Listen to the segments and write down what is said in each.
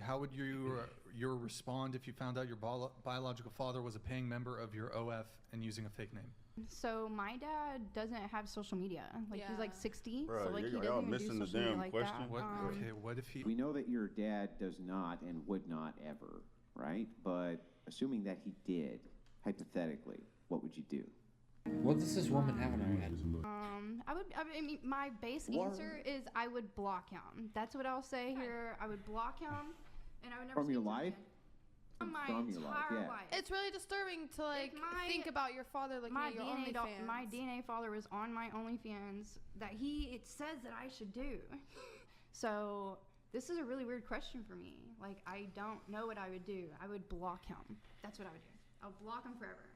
How would you respond if you found out your biological father was a paying member of your OF and using a fake name? So my dad doesn't have social media. He's like 60, Bruh, so like he y'all doesn't even missing do the social media damn like question. that. What if he? We know that your dad does not and would not ever, right? But assuming that he did, hypothetically, what would you do? What does this woman have in her head? I mean, my base answer is I would block him. That's what I'll say here. I would block him, and I would never. From your speak to him life? again. My From your life, entire yeah. life. It's really disturbing to think about your father looking at your OnlyFans. My DNA father was on my OnlyFans that it says that I should do. So this is a really weird question for me. Like, I don't know what I would do. I would block him. That's what I would do. I'll block him forever.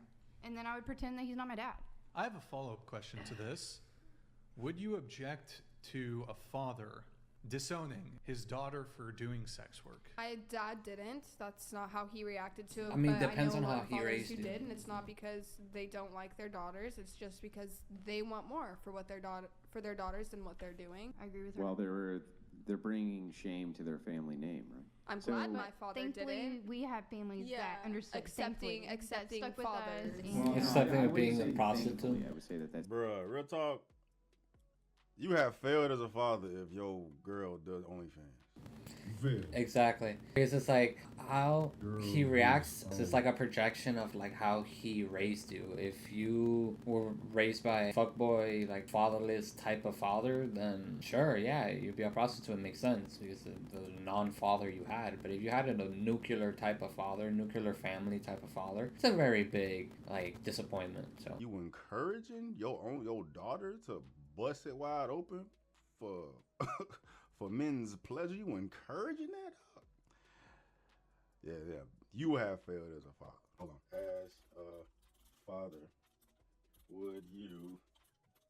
And then I would pretend that he's not my dad. I have a follow-up question to this. Would you object to a father disowning his daughter for doing sex work? My dad didn't. That's not how he reacted to it. I mean, but depends I know on how what he fathers raised who you. did, and it's not because they don't like their daughters. It's just because they want more for their daughters than what they're doing. I agree with her. Well, they're bringing shame to their family name, right? I'm glad my father thankfully, didn't. we have families that understood. accepting stuck with fathers. us. Well, And, it's something I of being wouldn't a say prostitute. thankfully. I would say that's Bruh, real talk. You have failed as a father if your girl does OnlyFans. Exactly. It's just like how he reacts. It's like a projection of like how he raised you. If you were raised by a fuckboy, like fatherless type of father, then sure, yeah, you'd be a prostitute. It makes sense because the non-father you had. But if you had a nuclear type of father, nuclear family type of father, it's a very big like disappointment. So You encouraging your daughter to bust it wide open for for men's pleasure? You encouraging that? Yeah. You have failed as a father. Hold on. As a father, would you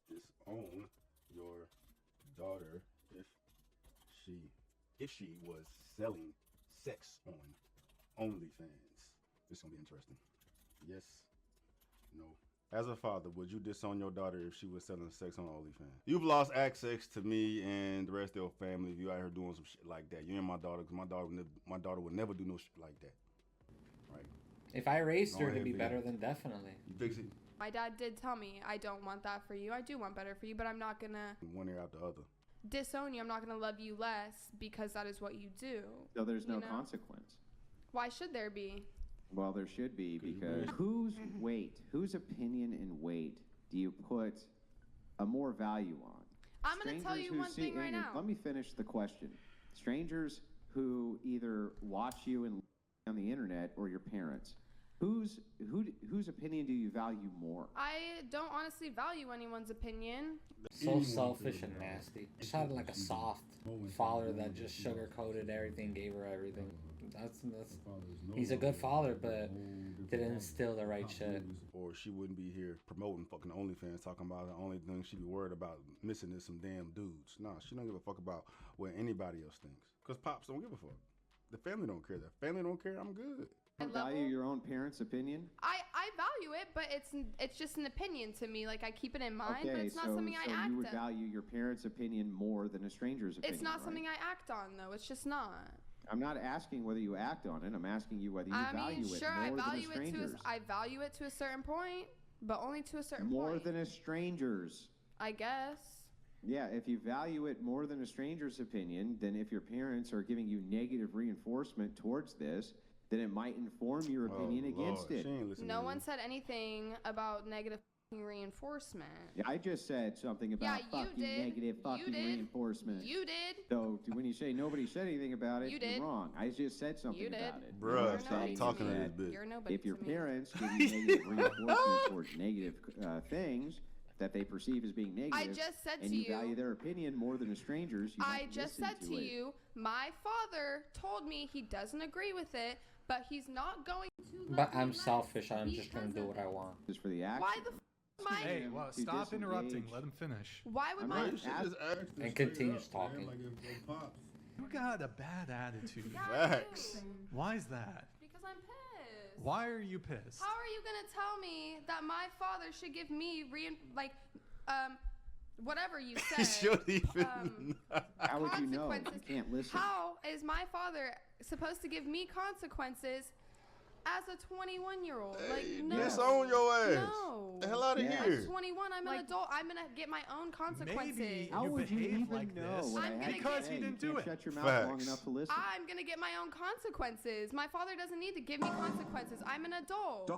disown your daughter if she was selling sex on OnlyFans? This is gonna be interesting. Yes. No. As a father, would you disown your daughter if she was selling sex on OnlyFans? You've lost access to me and the rest of your family if you out here doing some shit like that. You and my daughter, because my daughter would never do no shit like that. Right? if I raised Go her to ahead, be V. better, then definitely. You fix it My dad did tell me, I don't want that for you. I do want better for you, but I'm not going to one ear out the other. disown you. I'm not going to love you less because that is what you do. so there's no You know? consequence. Why should there be? Well, there should be, because Mm-hmm. whose opinion and weight do you put a more value on? I'm going to tell you who one thing right now. Let me finish the question. Strangers who either watch you on the internet or your parents. Whose opinion do you value more? I don't honestly value anyone's opinion. So selfish and nasty. Just had like a soft father that just sugarcoated everything, gave her everything. That's he's a good father, but didn't instill the right shit. Or she wouldn't be here promoting fucking OnlyFans, talking about the only thing she'd be worried about missing is some damn dudes. Nah, she don't give a fuck about what anybody else thinks. Because pops don't give a fuck. The family don't care. The family don't care, I'm good. You value your own parents' opinion? I value it, but it's just an opinion to me. Like, I keep it in mind, but it's not something I act you would on. value your parents' opinion more than a stranger's opinion, It's not right? something I act on, though. It's just not. I'm not asking whether you act on it. I'm asking you whether you I value mean, it sure, more I than a value it stranger's. I value it to a certain point, but only to a certain More point. than a stranger's. I guess. Yeah, if you value it more than a stranger's opinion, then if your parents are giving you negative reinforcement towards this, then it might inform your opinion against it. She ain't listening No to one me. said anything about negative reinforcement. Yeah, I just said something about Yeah, you fucking did. negative You fucking did. reinforcement. You did. So when you say nobody said anything about it, You you're did. wrong. I just said something You did. about it. Bruh, What I'm stop saying talking is to that this bitch. You're nobody if your to me. parents give you negative reinforcement towards negative things that they perceive as being negative, I just said and to you you. value their opinion more than a stranger's, you I might just listen said to it. you, my father told me he doesn't agree with it, but he's not going to. But let me I'm less selfish. I'm just because gonna do of what it. I want. Just for the action. Why the my? Hey, well, to stop interrupting. disengage. Let him finish. Why would I'm my? not You should just ask this And straight continues up, man. talking. Like if pops. You got a bad attitude. Yeah, I do. Facts. Why is that? Because I'm pissed. Why are you pissed? How are you gonna tell me that my father should give me whatever you He said. should even. How would you know? You consequences. can't listen. How is my father supposed to give me consequences as a 21-year-old? Like, no. Disown your ass. No. The hell out of Yeah. here. I'm 21. I'm an adult. I'm gonna get my own consequences. Maybe How you would you behave even like know this what I I'm have gonna to because say? you didn't can't do it. Shut your mouth long Facts. enough to listen. I'm gonna get my own consequences. My father doesn't need to give me consequences. I'm an adult.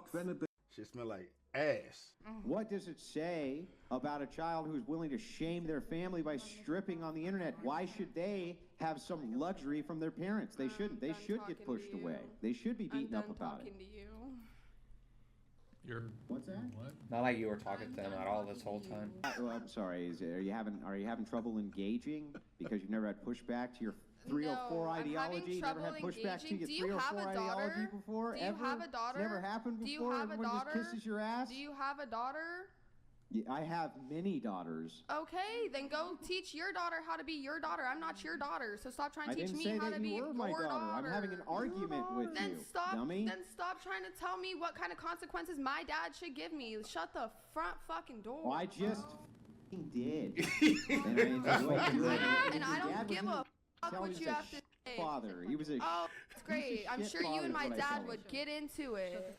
Shit smell like ass. What does it say about a child who's willing to shame their family by stripping on the internet? Why should they have some luxury from their parents? They shouldn't. They done should talking get to pushed you. away. They should be I'm beaten done up about talking it. to you. You're What's that? what? Not like you were talking to him at all this whole time. I'm sorry. Are you having trouble engaging because you've never had pushback to your 304 No, I'm having ideology? You never had trouble pushback to engaging. your Do you have 304 a daughter? ideology before? Do you ever? have a daughter? It's never happened before. Do you have a Everyone daughter? just kisses your ass. Do you have a daughter? Yeah, I have many daughters. Okay, then go teach your daughter how to be your daughter. I'm not your daughter, so stop trying I to teach didn't me say how that to be you were my your daughter. I'm having an argument with Then you, stop. dummy. Then stop trying to tell me what kind of consequences my dad should give me. Shut the front fucking door. Well, I just did. And I enjoyed doing it. And I Your don't dad give was a fuck tell what he's you a have to say. father. He was a Oh, it's great. I'm shit sure you father and is my what I dad tell him. would get into it.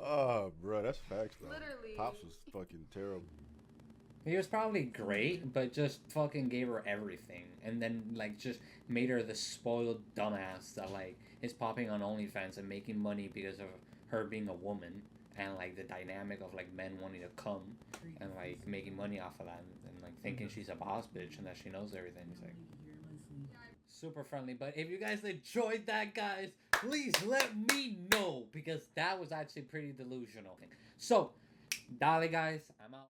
Oh, bro, that's facts though. Literally. Pops was fucking terrible. He was probably great, but just fucking gave her everything. And then, like, just made her the spoiled dumbass that, like, is popping on OnlyFans and making money because of her being a woman. And, like, the dynamic of, like, men wanting to come and, like, making money off of that. And like, thinking she's a boss bitch and that she knows everything. He's like, super friendly. But if you guys enjoyed that, guys, please let me know. Because that was actually pretty delusional. So, Dolly, guys, I'm out.